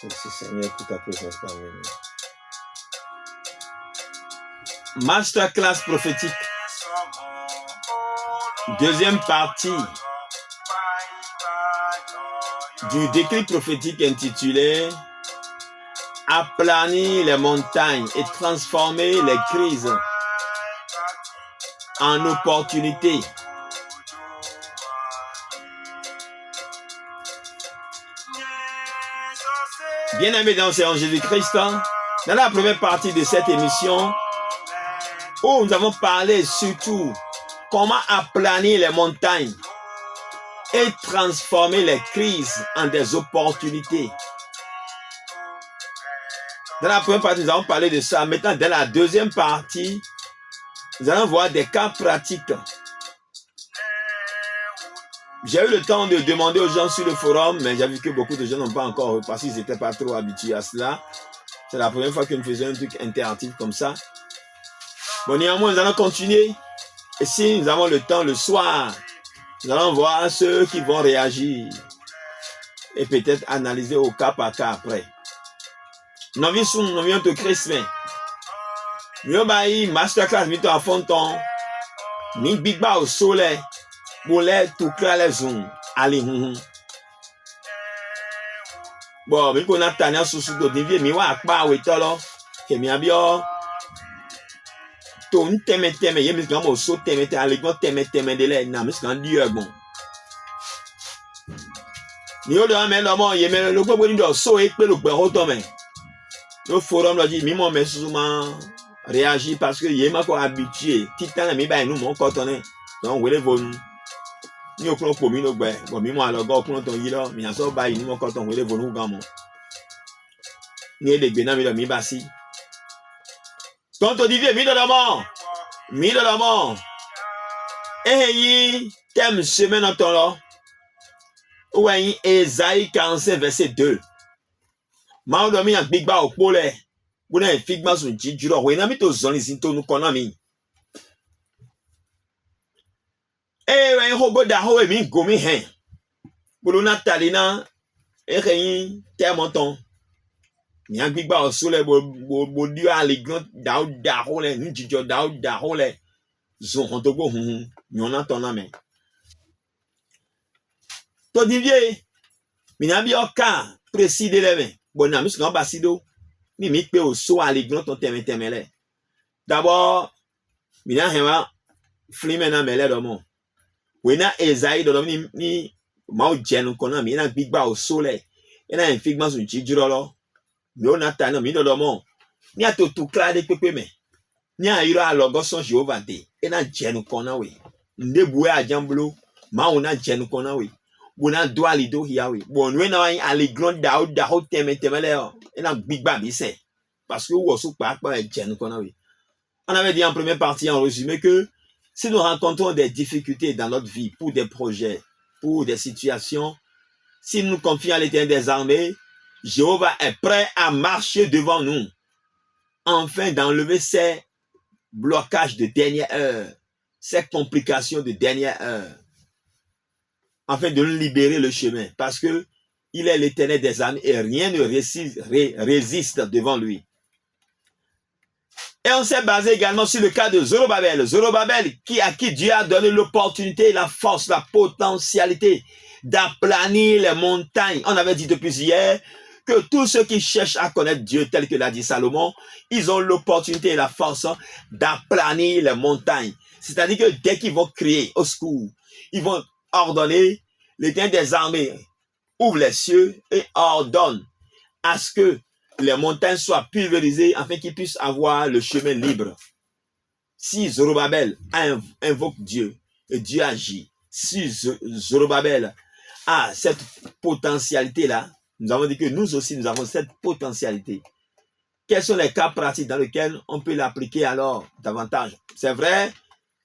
Merci Seigneur pour ta présence parmi nous. Masterclass prophétique. Deuxième partie du décret prophétique intitulé « Aplanir les montagnes et transformer les crises en opportunités ». Bien-aimés dans le Seigneur Jésus-Christ, dans la première partie de cette émission, où nous avons parlé surtout comment aplanir les montagnes et transformer les crises en des opportunités. Dans la première partie, nous avons parlé de ça. Maintenant, dans la deuxième partie, nous allons voir des cas pratiques. J'ai eu le temps de demander aux gens sur le forum, mais j'ai vu que beaucoup de gens n'ont pas encore, parce qu'ils n'étaient pas trop habitués à cela. C'est la première fois que nous faisons un truc interactif comme ça. Bon, néanmoins, nous allons continuer. Et si nous avons le temps le soir, nous allons voir ceux qui vont réagir et peut-être analyser au cas par cas après. Nous venons de Christmas. Nous avons masterclass, nous avons fait un nous big ba au soleil. Boleh tukar les zoom ali bon mi ko na tanya susu do divie mi wa pa we tolo ke mi abio to nteme ye mi kan mo so teme ali go teme de le na mi kan di egbon ni o do ame lo mo ye me lo gbogbo ni do so e pe lo gbe ho to me le forum lo di mi mo me susu ma réagir parce que ye ma ko habitué titan mi ba nous mon cotonné donc we le vonu ni okun po mi no gbe bo mi mo alogo okun ton yi lo mi aso ba yi ni mo ko ton we le vonu gan mo ni e le gbe na mi lo mi ba si tonto divie mi do mo yi thème semaine en ton lo ou yi Ésaïe 45 verset 2 ma o do mi an gbigba opo le bo na figma sun jijuro we na mi to zon sin to nu kona mi when hobo da ho mi gomi hen bolona talina eyin temoton mi agbigba osule bo dio aligan da ho le njijo da ho le zo hon to gbo hun yona ton na me to divie mi na bi oka preside le me bona mi so ba sido mi pe o so aligan ton teme le d'abord mi na hewa flimena mele do mo we na Esaïe do ni ma o jenu kona mi na gbigba o sole e na figma so jijiro lo mi o na ta na mi do mo ni atotu kra de pepe me ni ayiro alogo son Jehovah de e na jenu kona we ndebu e ajambulo ma o na jenu kona we bo na do ali do hia we bon we na wa aligron da ho teme le o e na gbigba mi se parce que wo so pa jenu kona we on avait dit en première partie en résumé que si nous rencontrons des difficultés dans notre vie, pour des projets, pour des situations, si nous confions à l'Éternel des armées, Jéhovah est prêt à marcher devant nous, afin d'enlever ces blocages de dernière heure, ces complications de dernière heure, afin de nous libérer le chemin, parce que il est l'Éternel des armées et rien ne résiste devant lui. Et on s'est basé également sur le cas de Zorobabel. Zorobabel à qui Dieu a donné l'opportunité, la force, la potentialité d'aplanir les montagnes. On avait dit depuis hier que tous ceux qui cherchent à connaître Dieu, tel que l'a dit Salomon, ils ont l'opportunité et la force d'aplanir les montagnes. C'est-à-dire que dès qu'ils vont crier au secours, ils vont ordonner, l'Éternel des armées ouvre les cieux et ordonne à ce que les montagnes soient pulvérisées afin qu'ils puissent avoir le chemin libre. Si Zorobabel invoque Dieu et Dieu agit, si Zorobabel a cette potentialité-là, nous avons dit que nous aussi, nous avons cette potentialité. Quels sont les cas pratiques dans lesquels on peut l'appliquer alors davantage? C'est vrai,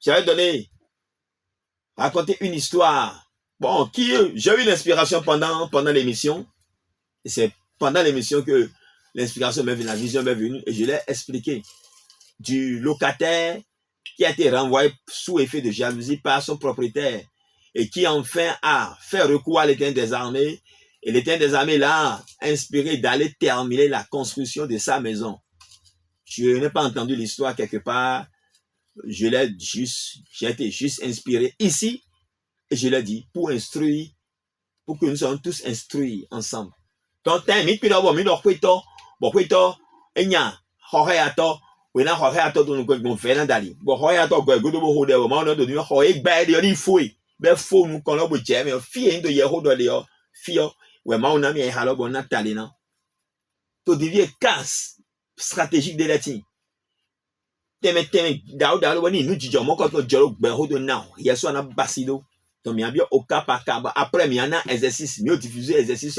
j'avais raconté une histoire. Bon, j'ai eu l'inspiration pendant l'émission. Et c'est pendant l'émission que l'inspiration m'est venue, la vision m'est venue et je l'ai expliqué. Du locataire qui a été renvoyé sous effet de jalousie par son propriétaire et qui enfin a fait recours à l'Éternel des armées Et l'Éternel des armées l'a inspiré d'aller terminer la construction de sa maison. Je n'ai pas entendu l'histoire quelque part. J'ai été juste inspiré ici. Et je l'ai dit pour instruire, pour que nous soyons tous instruits ensemble. Donc, t'as mis puis d'abord, mis dans quoi et nya, horayato, ou na horayato dans le fait d'ali. Bon, horayato, go do bo de mo na do ni hoye ba de ni fui. Be fo nu kon lo bo jeme, fi ndo ye ho do le fi o, we ma na mi e halo bo na tali na. To devient casse stratégique de l'État. Teme dawo wani nu jijo mo ko to joro gbe ho do now. Yeso na basido. Donc, il y a bien au cas par cas. Après, il y en a exercice, mieux diffuser exercice,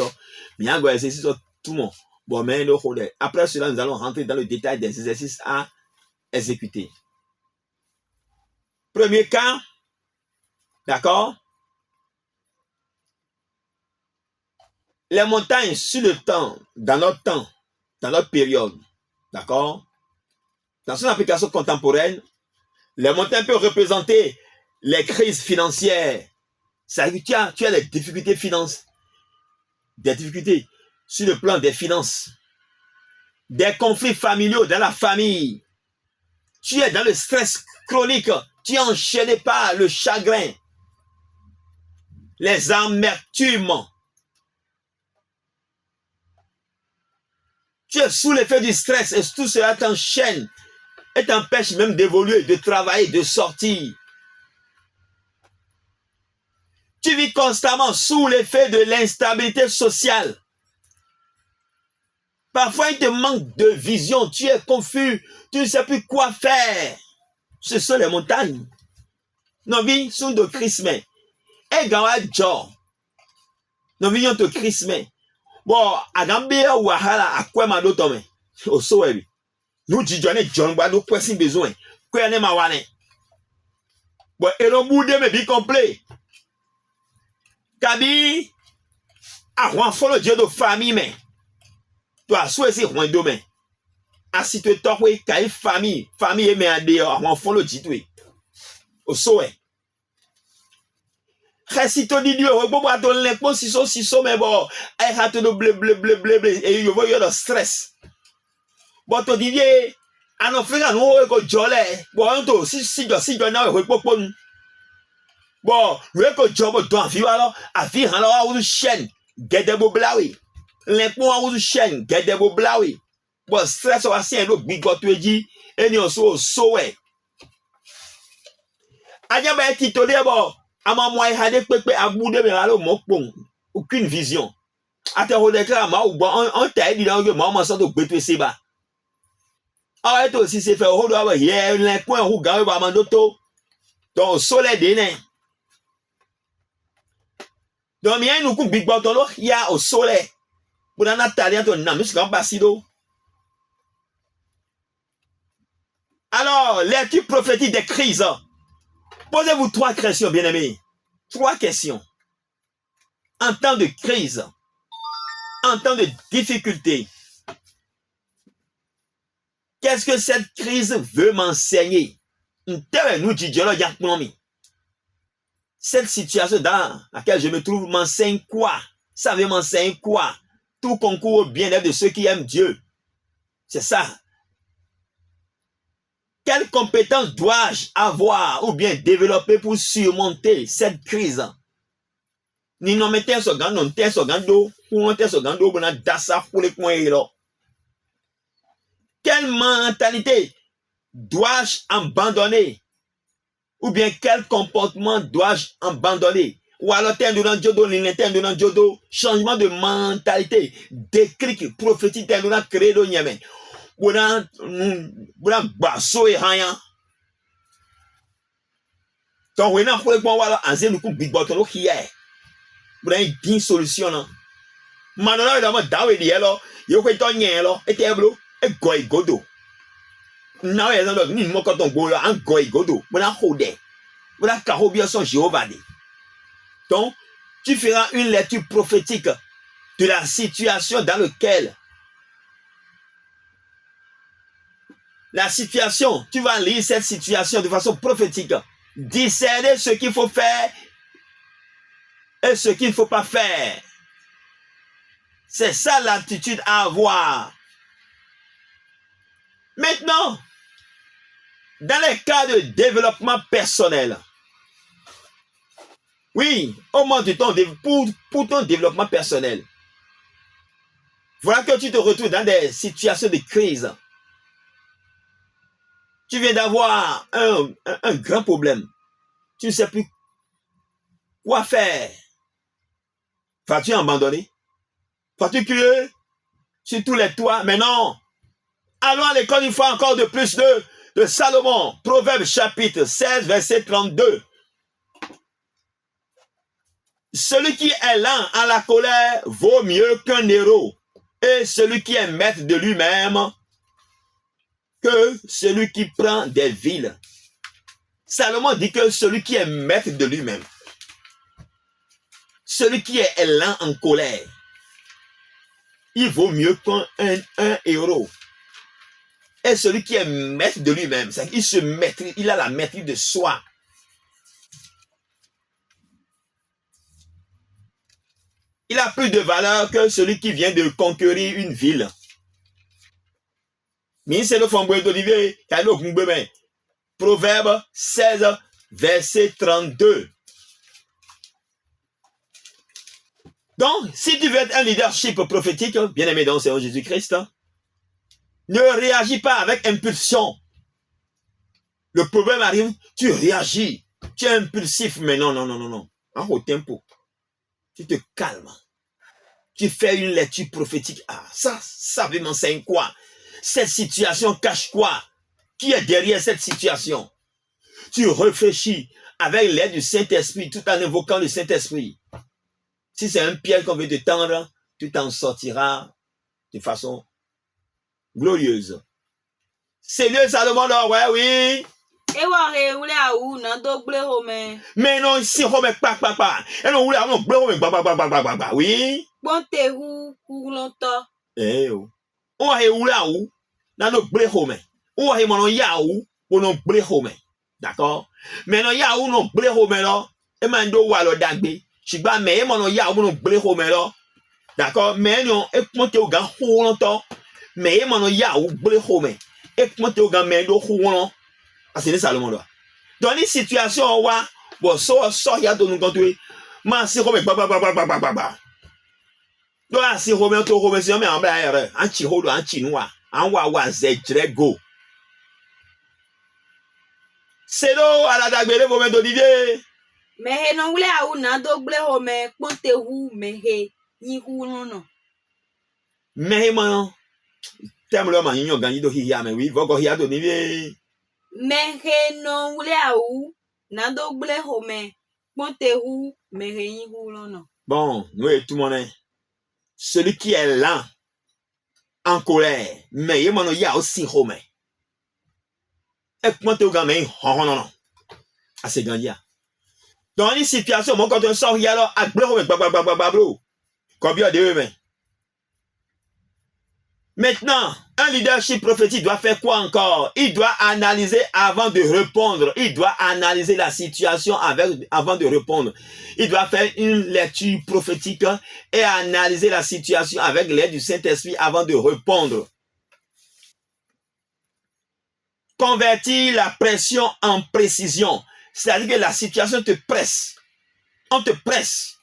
il y a un exercice tout le monde. Bon, mais après cela, nous allons rentrer dans le détail des exercices à exécuter. Premier cas, d'accord? Les montagnes sur le temps, dans notre période, d'accord? Dans son application contemporaine, les montagnes peuvent représenter les crises financières. Ça veut dire tu as des difficultés des difficultés sur le plan des finances, des conflits familiaux dans la famille. Tu es dans le stress chronique, tu es enchaîné par le chagrin, les amertumes. Tu es sous l'effet du stress et tout cela t'enchaîne et t'empêche même d'évoluer, de travailler, de sortir. Tu vis constamment sous l'effet de l'instabilité sociale. Parfois, il te manque de vision. Tu es confus. Tu ne sais plus quoi faire. Ce sont les montagnes. Nos vies sont de Christmas. Et gawa jo. Nos vies sont de Christmas. Bon, agambia wahala akwema do tome. O so ebi. Nous dijone John ba do kwesi besoin. Kwe ne ma wane. Bon, et le bout de me bi complet. Kabi, a roi follow Dieu de famille, mais toi, soit c'est roi de mais. A si tu t'en oui, car famille, mais à dire, a roi follow Dieu, oui. Au souhait. Si tu dis Dieu, bon, bah, ton l'époque, si so, mais bon, elle a tout le bleu, et il y a le stress. Bon, tu dis, à nos frères, nous, on est jolé. Bon, si, n'a pas bon, le que job doit vivre alors, à vivre alors, à chaîne, get de blawi. Les points à chaîne, get de blawi. Bon, stress au assis, le bigote dit, et nous sommes Anya ba titolé bon, à ma moi, il a pepe à bout de alors, mon pont, aucune vision. À te redéclarer, ma ou bon, on t'a dit dans le moment, ça doit être c'est bas. Ah, et aussi, c'est fait, on doit avoir, il y a un point où gagne, va mandoto, dans le soleil des donc, il y a une big bottle, il y a au soleil. Pour la Natalia, ton nom, c'est comme Basido. Alors, les types prophétiques des crises. Posez-vous 3 questions, bien-aimés. 3 questions. En temps de crise, en temps de difficulté, qu'est-ce que cette crise veut m'enseigner? Cette situation dans laquelle je me trouve m'enseigne quoi? Ça veut m'enseigner quoi? Tout concourt au bien-être de ceux qui aiment Dieu. C'est ça. Quelles compétences dois-je avoir ou bien développer pour surmonter cette crise? Ni non mettez ce gando, non t'es ce gando, ou non t'es ce gando, on a dassa pour les coins là. Quelle mentalité dois-je abandonner? Ou bien quel comportement dois-je abandonner? Ou alors changement de mentalité, déclic prophétique, créé de Niamey. Basso et rien. Donc, on a fait le bon en zéro coup big bottle qui est. Vous avez une solution. Maintenant, il y a un dawe dielo, il y a un tonyelo, et teblo, et goy godo. Now, il y a un ni mo quand on go un goy godo. Vous avez hodé. Vous avez carobia son Jéhovah. Donc, tu feras une lecture prophétique de la situation dans laquelle tu vas lire cette situation de façon prophétique, discerner ce qu'il faut faire et ce qu'il ne faut pas faire. C'est ça l'attitude à avoir. Maintenant, dans les cas de développement personnel, oui, au moment de pour ton développement personnel, voilà que tu te retrouves dans des situations de crise. Tu viens d'avoir un grand problème. Tu ne sais plus quoi faire. Vas-tu abandonner? Vas-tu crier sur tous les toits? Mais non. Allons à l'école une fois encore de plus de Salomon. Proverbe chapitre 16, verset 32. Celui qui est lent à la colère vaut mieux qu'un héros. Et celui qui est maître de lui-même que celui qui prend des villes. Salomon dit que celui qui est maître de lui-même, celui qui est lent en colère, il vaut mieux qu'un héros. Et celui qui est maître de lui-même, il se maîtrise, il a la maîtrise de soi. Il a plus de valeur que celui qui vient de conquérir une ville. Proverbe 16, verset 32. Donc, si tu veux être un leadership prophétique, bien-aimé dans le Seigneur Jésus-Christ, ne réagis pas avec impulsion. Le problème arrive, tu réagis. Tu es impulsif, mais non. En haut tempo. Tu te calmes. Tu fais une lecture prophétique. Ah, ça veut m'enseigner quoi? Cette situation cache quoi? Qui est derrière cette situation? Tu réfléchis avec l'aide du Saint-Esprit tout en invoquant le Saint-Esprit. Si c'est un piège qu'on veut te tendre, tu t'en sortiras de façon glorieuse. Seigneur Salomon, ouais, oui. Mais non, si on met pas. Et non, oui. Eh oh. On a eu là où, dans nos blé home. On a eu mon yaou pour nos blé home. D'accord? Mais non, yaou non blé home là. Et mando walo dagbe. Chigba mais mon yaou pour nos blé home là. D'accord? Mais non, et monte au gars ou longtemps. Mais mon yaou blé home. Et monte au gars mendo ou longtemps. Ah, c'est Salomon là. Dans les situations où, bon, so ya de nous contrôler. Man si home ba. Donc, si Romain to Romain si on met en bas anti holo anti noir en wa zedrego. C'est l'eau à la dagbele moment d'Olivier. Mais non voulait à ou na do ble home ponte hu mehe yi hu no. Mais man t'aimes le man yon gagné do hiya mais oui vogo hiya d'Olivier. Mais non voulait à ou na do ble home ponte hu mehe yi hu no. Bon, nous tout le monde. Celui qui est lent, en colère, mais il y a aussi Romain. Et comment tu as gagné? Non. Ah, c'est gagné. Dans une situation, moi, quand on sort, il y a là, à blo. Combien de humains? Maintenant, un leadership prophétique doit faire quoi encore? Il doit analyser avant de répondre. Il doit analyser la situation avant de répondre. Il doit faire une lecture prophétique et analyser la situation avec l'aide du Saint-Esprit avant de répondre. Convertir la pression en précision. C'est-à-dire que la situation te presse. On te presse.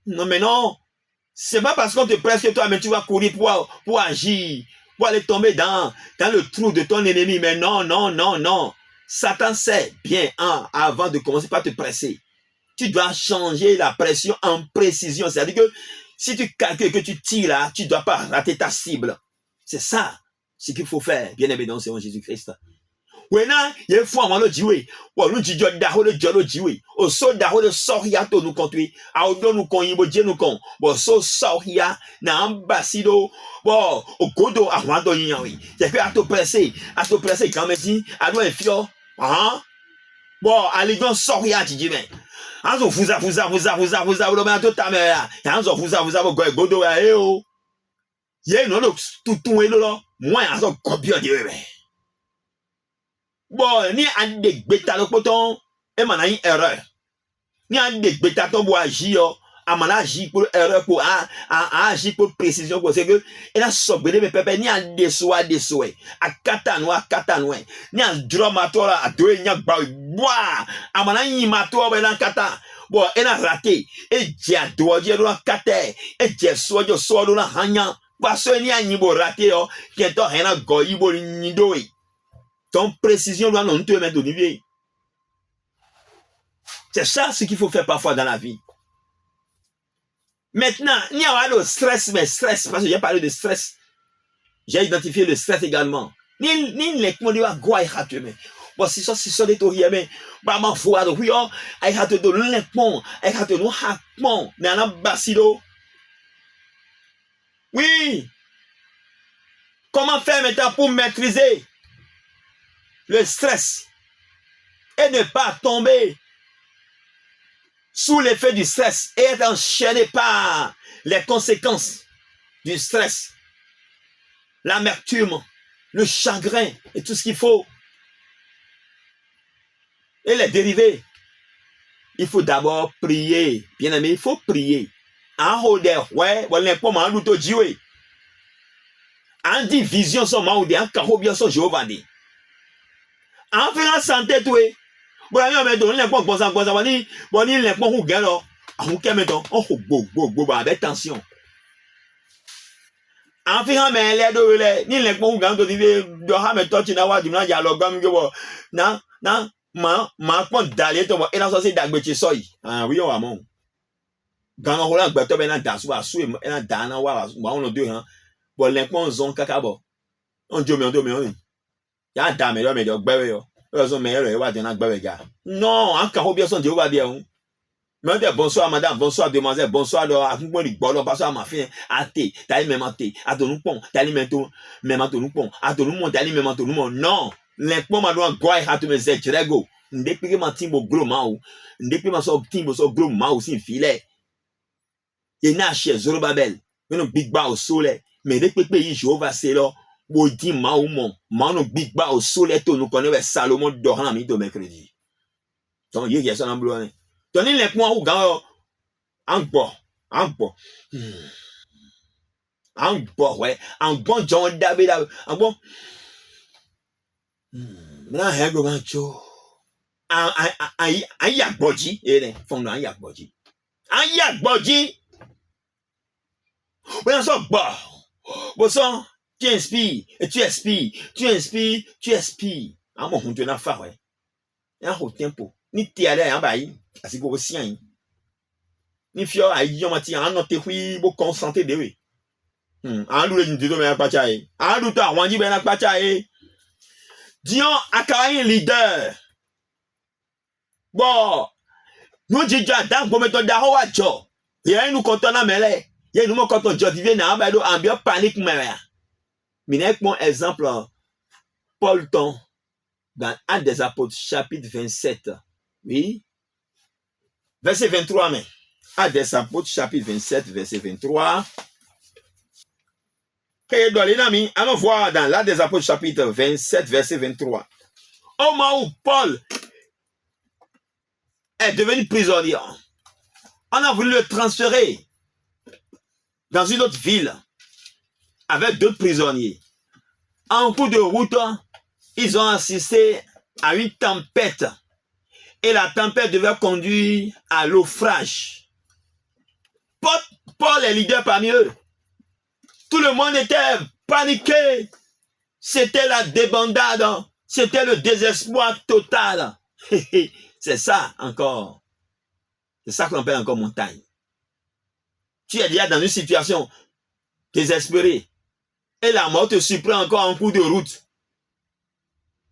Non, mais non. C'est pas parce qu'on te presse que toi, mais tu vas courir pour agir, pour aller tomber dans le trou de ton ennemi. Mais non. Satan sait bien avant de commencer par te presser. Tu dois changer la pression en précision. C'est-à-dire que si tu calcules que tu tires là, tu ne dois pas rater ta cible. C'est ça ce qu'il faut faire, bien aimé dans le Seigneur Jésus-Christ. Wena ye fo àwọn lo jiwe wo lu jijo da ho le jolo jiwe o so da ho le sohia to nu kontwe a o do nu kon yibo je nu kon bo so sohia na ambasido bo ogodo àwọn do yin wi je pe a to pressé quand même si a do enfio bo aligon sohia jiji me anzo fuza lo ma to ta me ya anzo fuza bo godo ya e o ye no lo tutun e lo mo anzo kobio de we. Bon, ni a des bêta le poton, et man a une erreur. Ni a des bêta ton bois agir amana agir pour erreur pour agir pour précision pour c'est que il a sobé mais pépé ni en dessous à katano ni en dramatora à deux ni bois amana y mato ben en kata bon il a raté et dia doit dire dans kata et dia so dans hanya parce que ni en bo raté oh qui est en goyi bo ni doé ton précision doit non te mettre au niveau. C'est ça ce qu'il faut faire parfois dans la vie. Maintenant, il y a le stress, mais stress, parce que j'ai parlé de stress. J'ai identifié le stress également. Ni les gens disent, quoi, il y a mais. Bon, si ça, des tours, mais, bah, ma foi, oui, oh, il y a de l'enlèvement, il y a de l'enhappement, mais on a basilo. Oui. Comment faire maintenant pour maîtriser le stress et ne pas tomber sous l'effet du stress et être enchaîné par les conséquences du stress, l'amertume, le chagrin et tout ce qu'il faut. Et les dérivés. Il faut d'abord prier. Bien aimé, il faut prier. En haut des ouais, voilà pas mal l'auto jouer. En division son maudit, en carreau bien son Jéhovah dit. En faisant santé tout. Bon, mais donc les points bon ni les points ou galo. On mettons on bo avec tension. En faisant mais les deux ni les points ou galo de ha mais toi tu n'as pas du mal dialogue comme na ma point d'aller to et dans ça c'est d'agbechi soy. Ah oui on va mon. Dans on là gbeto ben na dasu asu et na dana wa on deux hein. Bon les points zon kakabo. On Dieu mais ya da me do gbewe yo. Non, en carreau bien son Dieu va bien. Mais bonsoir madame, bonsoir demoiselle, bonsoir à tout le monde, bonsoir à ma fille, à thé, t'as même à thé, à ton pont, t'as même à ton pont, à ton monde, t'as même à ton monde. Non, l'impôt m'a doit guay à tout mes étrego. Depuis que ma timbo gros maou, depuis ma so timbo so gros maou sin filet. Et n'a chez Zorobabel, mais big ba au soleil, mais depuis que pays Jéhovah c'est là. Bodi maoumon, mano big ba au soleil to nous connaît Salomon dorant mi de mercredi. Donc il y a ça en bleu. Tenez les points ou gars en bon ouais, en bon John David en bon. Maintenant un go mancho. Un yak boji et fond un yak boji. Un yak boji. Ouais ça bah. Bon ça tu inspires, et tu expires, tu inspires, tu expires. Ah, mon on te n'a pas, ouais. Et en haut tempo. Ni t'y allais, en bas, c'est pour aussi, hein. Ni fio, aïe, on m'a dit, en noté, oui, beau consenté de oui. En loué, nous disons, mais à pas chaye. En louta, on dit, ben à pas chaye. Dion, à carré leader. Bon, nous disons, dans le méthode d'Aroa, Joe. Il y a nous comptons à mêler. Il y a nous comptons, Joe, qui vient à bas, ambiance panique, mais. Mais mon exemple, Paul Ton, dans Actes des Apôtres, chapitre 27, oui, verset 23, mais Actes des Apôtres, chapitre 27, verset 23. Allons voir dans l'Actes des Apôtres, chapitre 27, verset 23. Au moment où Paul est devenu prisonnier, on a voulu le transférer dans une autre ville avec d'autres prisonniers. En cours de route, ils ont assisté à une tempête. Et la tempête devait conduire à naufrage. Paul est leader parmi eux. Tout le monde était paniqué. C'était la débandade. C'était le désespoir total. C'est ça encore. C'est ça qu'on appelle encore montagne. Tu es déjà dans une situation désespérée. Et la mort te surprend encore en cours de route.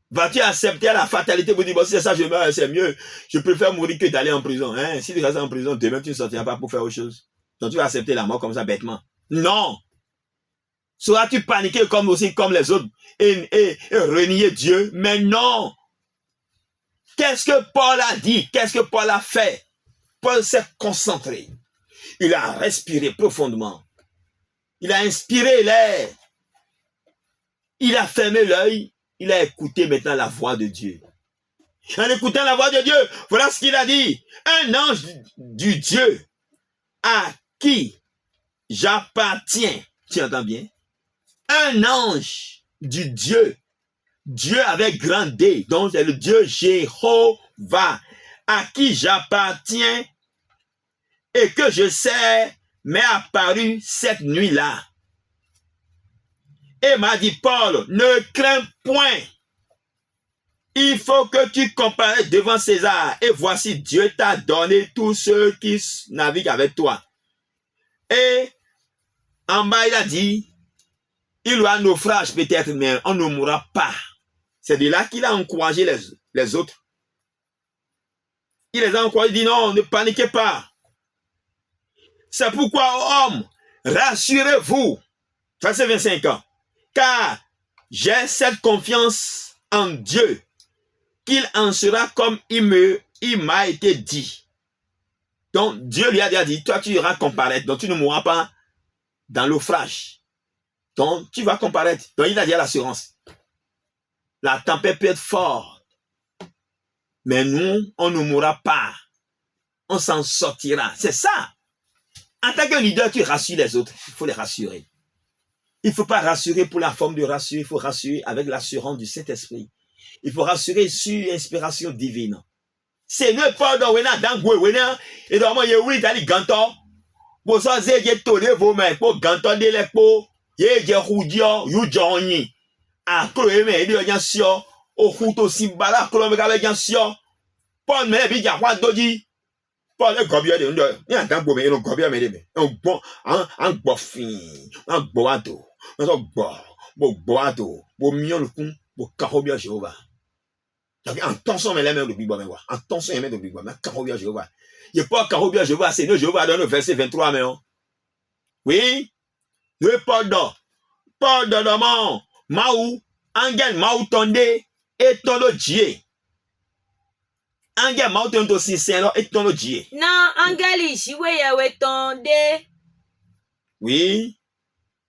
Vas-tu accepter la fatalité pour dire, bon, si c'est ça, je meurs, c'est mieux. Je préfère mourir que d'aller en prison. Hein? Si tu restes en prison, demain, tu ne sortiras pas pour faire autre chose. Donc, tu vas accepter la mort comme ça, bêtement. Non! Seras-tu paniqué comme les autres et renier Dieu? Mais non! Qu'est-ce que Paul a dit? Qu'est-ce que Paul a fait? Paul s'est concentré. Il a respiré profondément. Il a inspiré l'air. Il a fermé l'œil, il a écouté maintenant la voix de Dieu. En écoutant la voix de Dieu, voilà ce qu'il a dit. Un ange du Dieu à qui j'appartiens, tu entends bien, un ange du Dieu avec grand D, donc c'est le Dieu Jéhovah, à qui j'appartiens et que je sais m'est apparu cette nuit-là. Et m'a dit, Paul, ne crains point. Il faut que tu comparaisses devant César. Et voici, Dieu t'a donné tous ceux qui naviguent avec toi. Et en bas, il a dit, il y aura un naufrage peut-être, mais on ne mourra pas. C'est de là qu'il a encouragé les autres. Il les a encouragés, il dit non, ne paniquez pas. C'est pourquoi, hommes, rassurez-vous. Verset 25 ans. Car j'ai cette confiance en Dieu qu'il en sera comme il m'a été dit. Donc, Dieu lui a déjà dit, toi tu iras comparaître, donc tu ne mourras pas dans l'offrage. Donc, tu vas comparaître. Donc, il a dit l'assurance. La tempête peut être forte, mais nous, on ne mourra pas. On s'en sortira. C'est ça. En tant que leader, tu rassures les autres. Il faut les rassurer. Il ne faut pas rassurer pour la forme de rassurer, il faut rassurer avec l'assurance du Saint-Esprit. Il faut rassurer sur l'inspiration divine. C'est ne pas dans wena et dans moi oui dans les gantons. Pour ça j'ai tourné vos mains pour ganton de l'épo. J'ai roudio you johnny. A cloé mais il y a sio au couteau simbala cloé mais avec un sio. Pas mais bi ja kwa doji. Pas le gobia de ndo. Ni atan bo me no gobia me de. Un bon un bofin, un boato. Un boato, bo mion le kun, bo karobia Jéhovah. Attention, mais les mains de Bible, attention, les mains de Bible, mais Karobia Jéhovah. Il n'y a pas Karobia Jéhovah, c'est nous Jéhovah dans le verset 23, mais oui, le pardon, pardonnement, Maou, Angel Maou Tonde, et ton Dieu. Angel Maou Tonde aussi, c'est et ton Dieu. Non, Angel, Jiwe Yawe Tonde. Oui.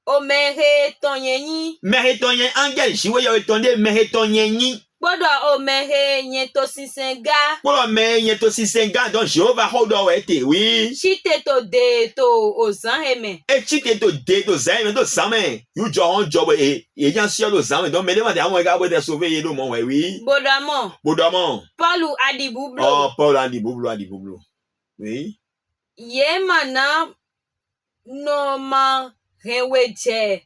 O Mere Tonyenyi. Mere Tonyen, Angel, Jiwe Yawe Tonde, Mere Tonyenyi. Gbọ́dọ̀ omehe yẹn tó sísìn ga. Gbọ́dọ̀ omehe yẹn tó sísìn ga donc Jéhovah hold on été oui. Chite to de to ozan heme. Et chite to de to zan to same. You jo job e yan si lo zan donc mais demande àwọn ga bo de sauver yelo mo oui. Bodamon. Paul Adibublo. Oh Paul Adibublo. Oui. Ye mana no ma reweje.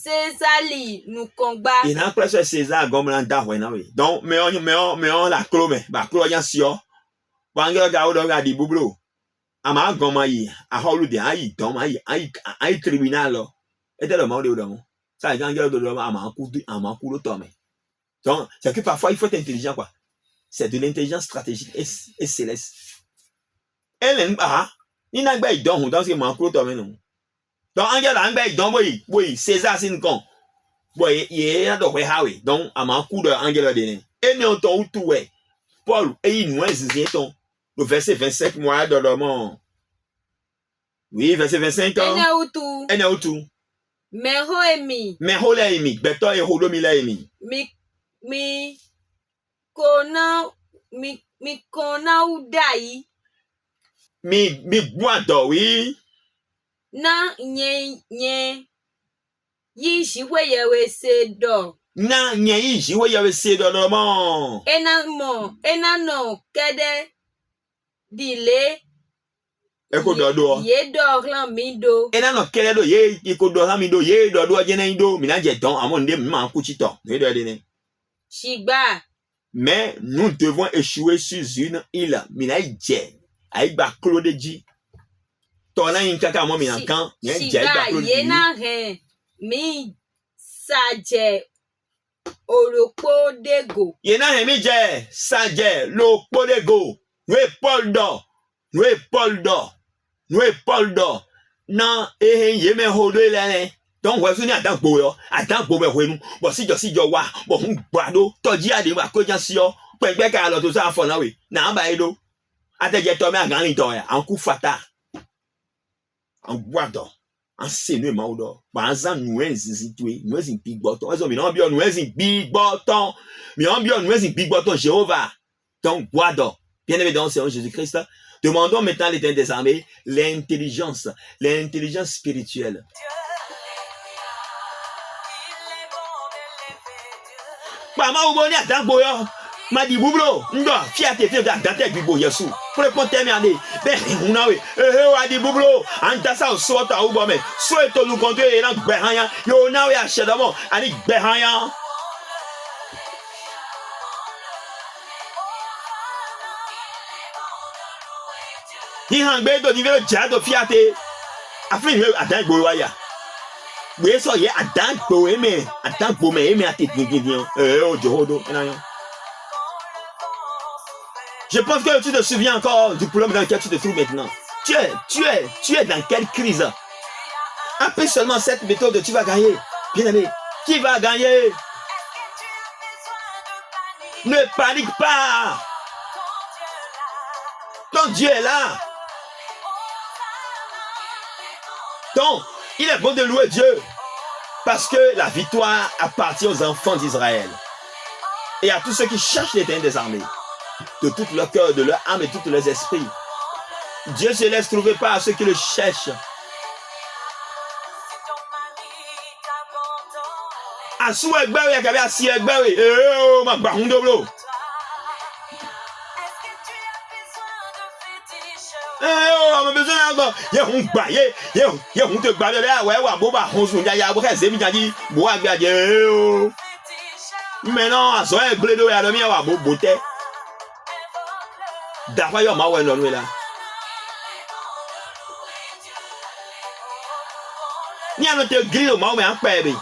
César nous combat. Il n'a pas ce César comme l'anda oui. Donc mais on la clome, ba clo yan sio. Wanga ga o do ga di bublo. Ama goma yi, a holu de ayi dom ayi tribunal lo. Et le monde de dom. Ça ganga de dom ama ku lo tome. Donc c'est que parfois il faut être intelligent quoi. C'est de l'intelligence stratégique et céleste. Elle ni na gba idon donc c'est ma ku lo tome non. Donc, Angel a un donc oui, César sin con. Oui, il y a donc oui, donc à ma coup de Angel a donné. Et nous on tout ouais. Paul et il nous ton le verset 25 mois dans le monde. Oui, verset 25 ans. Et nous tout. Mehoemi. Mehoemi, beto e holomi la emi. Mi kona udai. Mi boado oui. Na nye yi shiwe yewe se do. Na nye yi shiwe yewe se do no mo. Ena no kede dile. Eko do. Ye do lan mi do. Ena no kede do ye iko do lan mi do ye do jene do mi na je don amon de mi ma ku chi to. Me do de ne. Shigba. Mais nous devons échouer sur une île. Mina je. Ai ba klo de ji. Tona yin kaka mo mi ankan yen je gba klo ye na he mi saje oropo dego ye na he mi je saje lopo dego we Paul do na ye me hodo ile donc we suni adan gbo be hwenu bo si jo wa bo hun gbado toji ade wa ko jan si o pegbe ka lo to sa fo na we na ba edo ateje to me agan rin to ya anku fata en boado en senu maudo ba zan nuenzi zitwe nuenzi big botton eso mi no bi nuenzi big botton mi on bi nuenzi big botton Jéhovah donc boado bien évidemment c'est Jésus-Christ Demandons maintenant à l'Éternel des armées l'intelligence spirituelle. Maman ou bonne attends boyo. Ma di boublo, ndo fiate fe da date bibo yesu. Pour le compte merder. Ben una we. Wa di boublo, anta sa so ta u bo me. So to lu konto e na gbe han ya. Yo na we a shedamo, ani gbe han ya. Ni hangbe do ni velo jado fiate. Afin me adan gbo wa ya. Gbe so ye adan gbo e me ati gigigin. Ojo hodo na yo. Je pense que tu te souviens encore du problème dans lequel tu te trouves maintenant. Tu es dans quelle crise? Après seulement cette méthode, tu vas gagner. Bien aimé, qui va gagner? Ne panique pas. Ton Dieu est là. Donc, il est bon de louer Dieu. Parce que la victoire appartient aux enfants d'Israël. Et à tous ceux qui cherchent l'Éternel des armées. De tout leur cœur, de leur âme et tous leurs esprits. Dieu se laisse trouver par ceux qui le cherchent. Asu egbewe akabe asi egbewe. Ma gba hun doblo. Ma besoin d'argent. Ye hun gba ye hun te gba le wa wa bo ba hun sun ya ya bo ka zemi jadi bo agba je. Maintenant aso egble do ya do mi wa bo bote. D'après yo ma ouais non là. Ni a noté grille ma ouais en pebe.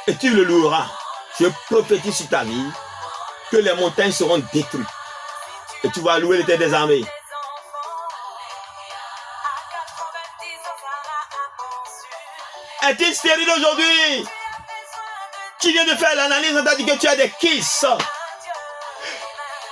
Et tu le loueras. Je prophétise sur ta vie que les montagnes seront détruites. Et tu vas louer l'Éternel des armées. Est-il stérile aujourd'hui? Qui vient de faire l'analyse, on t'a dit que tu as des kisses.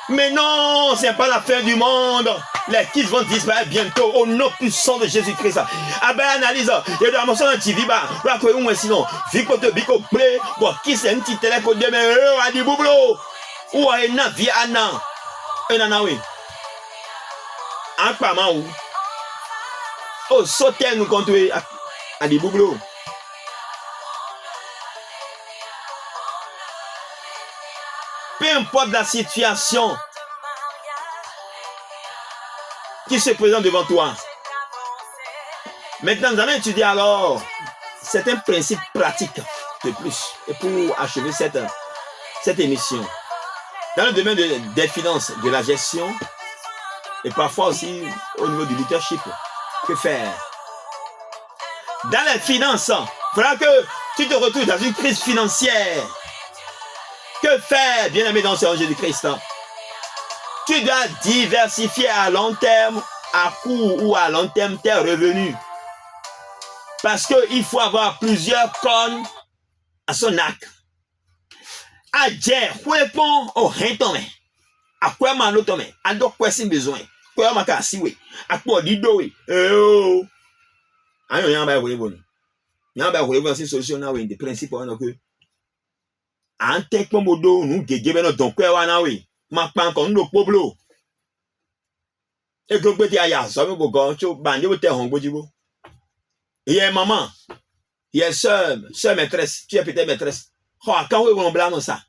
Mais non, ce n'est pas la fin du monde. Les kisses vont disparaître bientôt au nom puissant de Jésus-Christ. Ah ben analyse, il y a des morceaux de TV, là quoi ou sinon, vico te bico blé, bon qui c'est un petit téléphone de mais a dit boublo ou a une vie ana, un anawi. En pas ou. Oh sauter nous conduire a dit boublo. Peu importe la situation qui se présente devant toi. Maintenant, nous allons étudier alors certains principes pratiques de plus et pour achever cette émission. Dans le domaine des finances, de la gestion et parfois aussi au niveau du leadership, que faire? Dans les finances, voilà que tu te retrouves dans une crise financière. Que faire, bien-aimé dans le Seigneur Jésus-Christ? Tu dois diversifier à long terme, à court ou à long terme tes revenus. Parce qu'il faut avoir plusieurs cornes à son arc. À dire, répond au rentome. À quoi manotome? À quoi c'est besoin? Quoi ma casse, oui. À quoi dido, oui. Oh. Ah, il y a un bail, bon. Il y a un bail, c'est solution, oui. Des principes, on a que. Ante komodo nu gege no don kwe wana we ma pan kon no poblo e gbe ti aya so mi bogo cho banje wo te hon gbojibo ye maman ye sœur maîtresse tu es peut-être maîtresse ho akan we won bla no sa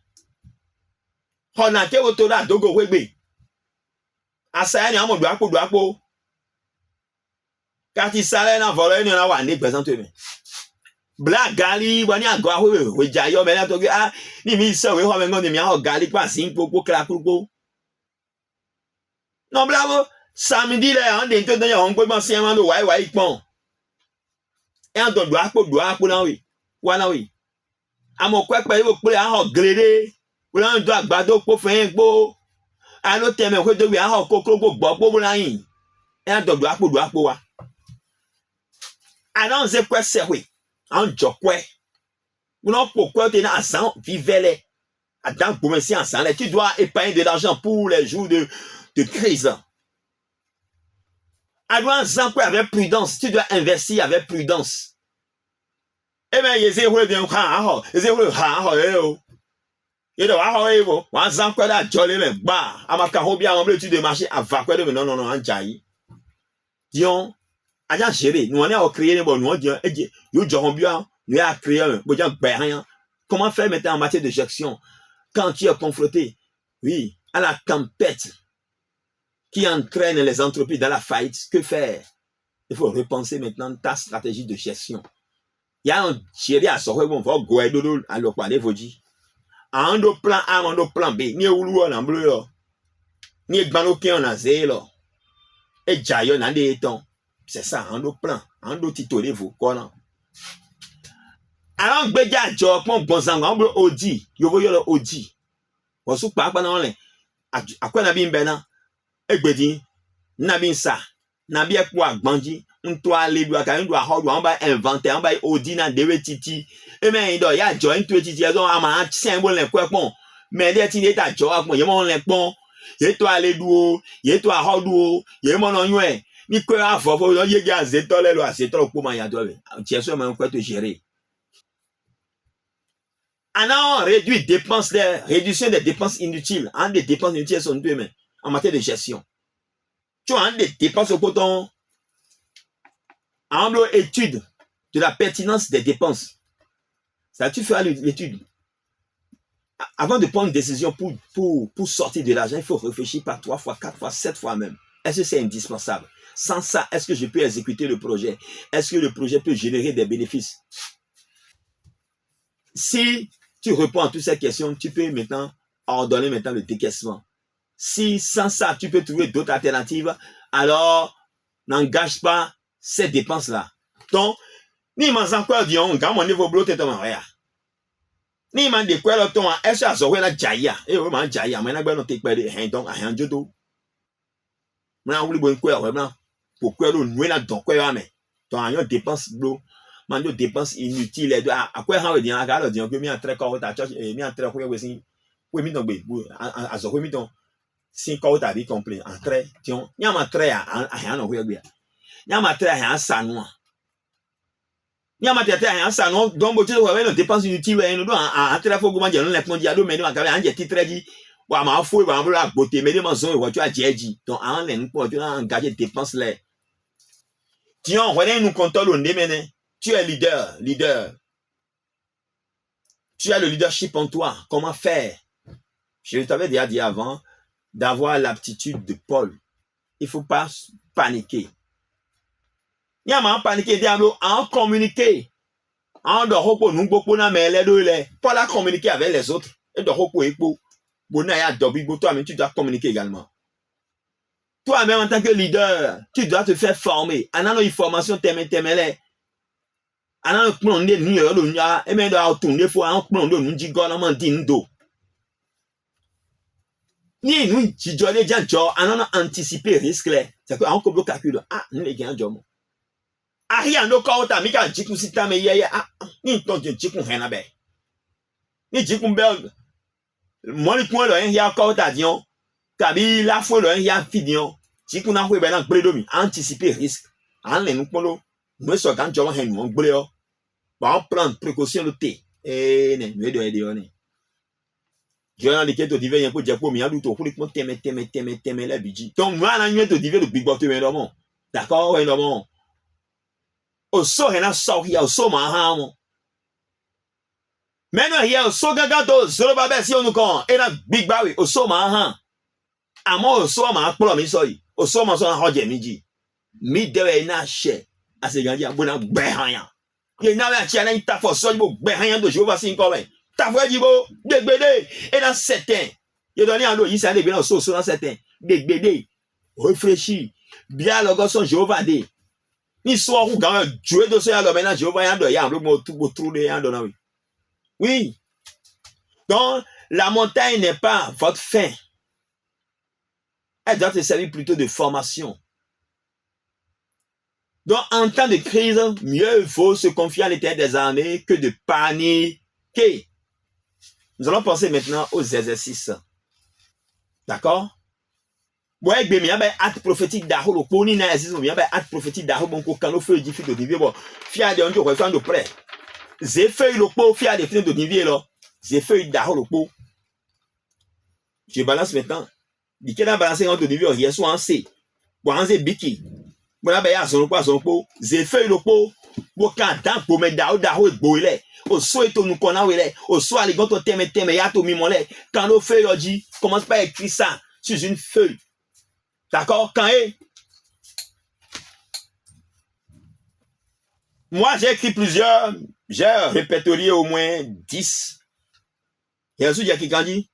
ho na ke wo to da dogo we gbe asa ni amodo apo ka ti sale na volo ni na wa ni presente me Bla gali wani agwa we jayo me na to ni mi so we ho me ngoni mi a gali pa sin popo kra krupo no bravo samedi le an de to dan yo npo mo se ma lo wai pon e an do apo na we wa na we amo kwepe wo pe a ho grede we na do agbado po fen gbo a lo teme ko do we a ho kokro gbo po na yin e an do apo wa a don se kwe se we en jokwe. Non pourquoi tu es en sang, vivez-les. Attends, pour monsieur en sang, tu dois épargner de l'argent pour les jours de crise. Alors, avec prudence, tu dois investir avec prudence. Eh bien, il y a 0,1, Et donc, on a encore la jolie, mais bah, à ma carobie, on veut étudier de marché, à vacuer de non, en jaillit. Dion, à bien gérer, nous on est à créer les bons, nous on dit, nous disons bien, nous à créer, nous disons, rien. Comment faire maintenant en matière de gestion quand tu es confronté, oui, à la tempête qui entraîne les entreprises dans la faillite? Que faire? Il faut repenser maintenant ta stratégie de gestion. Il y a un gérer à sortir, bon, faut gouer à l'opérer, vous dit. En do plan A, en do plan B, ni oulu en bleu, ni gbanoké en azélo, et jayon en déton. C'est ça, en do plan, en do titolé vous, quoi. Alors, béja job, mon bon sang, en bleu Audi, yo voyez le Audi. On sou pas dans le, à quoi n'a bien bena, et bédi, n'a bien ça, n'a bien quoi, bandi, un toit les doigts, quand on doit inventer, on va Audi, n'a de titi. Et mais il doit y a joint tout titi, donc à ma symbole les quoi bon. Mais des titi ta job, moi, mon les bon, et toi les doigts, et toi hodou, et mon onoué. Ni quoi à faut, y a gaz, et toi les lois, c'est trop pour moi, y a toi. Tu es seulement quoi te gérer. Alors, réduire dépenses, réduction des dépenses inutiles. En des dépenses inutiles sont deux mains en matière de gestion. Tu as des dépenses au coton. En étude de la pertinence des dépenses. Ça, tu feras l'étude. Avant de prendre une décision pour sortir de l'argent, il faut réfléchir par 3 fois, 4 fois, 7 fois même. Est-ce que c'est indispensable? Sans ça, est-ce que je peux exécuter le projet? Est-ce que le projet peut générer des bénéfices? Si tu réponds à toutes ces questions, tu peux maintenant ordonner maintenant le décaissement. Si sans ça, tu peux trouver d'autres alternatives, alors n'engage pas ces dépenses-là. Donc, ni m'en encore disons, quand mon niveau bloqué ton rien. Ni m'en de quoi le ton, est-ce que ça la jaya? Et vraiment jaya, mais n'a pas noté quoi de rien donc à rien du tout. M'en voulu bon quoi vraiment pour quoi le noué là donc quoi mais ton rien dépense bleu. Man de dépenses inutiles à quoi on veut dire à dire que mi en très corps ta church et mi en très quoi aussi oui mi donc à zo mi donc si corps ta bi complet en très tiens y a ma très à rien no quoi bien y a ma très à ça non y a ma très à ça non donc bo tu ouais no dépenses inutiles ouais no en très faut comment dire non les pondia do mais no ka en titre dit wa ma fou wa la beauté mais ma zone voiture à jeji donc en len pour tu engager dépenses là tiens on nous contrôle on démene. Tu es leader. Tu as le leadership en toi. Comment faire? Je t'avais déjà dit avant d'avoir l'aptitude de Paul. Il ne faut pas paniquer. Il y a un paniquer, diable, en communiquer. En dehors pour nous, pour nous, mais les deux, Paul a communiqué avec les autres. Et dehors pour eux, toi-même, tu dois communiquer également. Toi-même, en tant que leader, tu dois te faire former. En allant une formation, t'aimer. Alors, on est ni le nia, et même dans tout le fois, on prend nous dit gouvernement dindo. Ni nous, si tu as déjà on a anticipé risque là. C'est que on peut calculer. Ah, nous les gagnons jomo. Ah, rien no ka ota mi ka jiku sita me ye ah, ni ton jiku hen abe. Ni jiku bel. Mo ni point lo en ya ka ota dion. Kabi la fo lo en ya fidion. Jiku na ho be na gbre do mi anticiper risque. An le nous polo. Nous so kan jomo hen mo gbre o. On prend précaution de thé. Eh, ne, de aider. Je vais indiquer te dire, il y a un peu de diapo, mais il y a d'autres pour t'aimer la bidji. Donc, moi, la nuit te dire le big bottom, énormément. D'accord, énormément. Au sort, il y a un sort, il y a un sort, maintenant, il y a un sort, gagato, sur babé, si on nous compte, et la big bawi, au sort, maintenant. À moi, au sort, ma pour la soy. Au sort, ma soy, en midi. Midi, il y a un chè. À ce gars, il y a un bon rien. Il y a un chien, il t'a forcé, il y a rien de Jéhovah, c'est encore même. T'as vu, Dibo, dégbédé, et dans certains, il y a donné un autre, il s'est allé bien au sauce dans certains, dégbédé, réfléchis, bien le garçon Jéhovah dit. Ni soit où quand même, Dieu de ce là, maintenant, Jéhovah, il y a un peu tout trouvé, un donné, oui. Oui. Donc, la montagne n'est pas votre fin. Elle doit te servir plutôt de formation. Donc, en temps de crise, mieux vaut se confier à l'Éternel des armées que de paniquer. Nous allons penser maintenant aux exercices. D'accord? Ouais, bien, il y a un acte prophétique d'Arro, le pony n'a existe, il y a un acte prophétique d'Arro, bon, quand le feu est difficile de vivre, bon, fier de un jour, de près. J'ai fait le pot, fier de finir de vivre, là. J'ai fait d'Arro, le pot. Je balance maintenant. Dit qu'il a balancé entre niveau hier soit en C. Bon, en C biki. Bon, là, ben, son pot. J'ai fait le pot. Bon, quand tant pour me dao et boile. Au soit et nous connaît où il est. Au soit les gants au thème, y'a tout mis mon lait. Quand l'eau feuille, on dit, commence pas à écrire ça sur une feuille. D'accord? Quand est? Moi, j'ai écrit plusieurs. J'ai répertorié au moins 10. Et ensuite, il y a qui dit?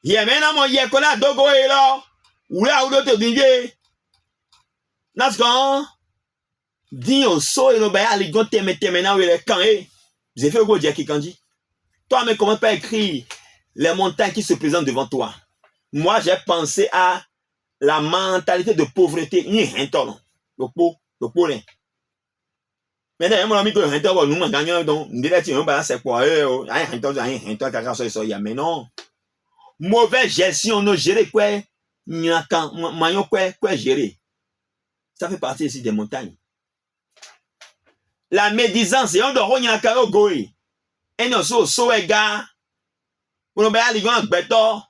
Yé maintenant mon yé kola dogo e lo. Oula ou te dingue. Naskan. Din au so et no ba ali gon teme na ou le kan e. J'ai fait go dia qui dit. Toi mais comment pas écrire les montagnes qui se présentent devant toi. Moi j'ai pensé à la mentalité de pauvreté ni renton. Le po là. Maintenant mon ami que renton nous gagnons donc ndela ti on ba c'est quoi ai renton kaka so ya mais non. Mauvaise gestion, on a géré quoi? Maillon quoi gérer? Ça fait partie ici des montagnes. La médisance, et on doit rogner à carreau goy. Et nous sommes so ega. On va aller dans le béton.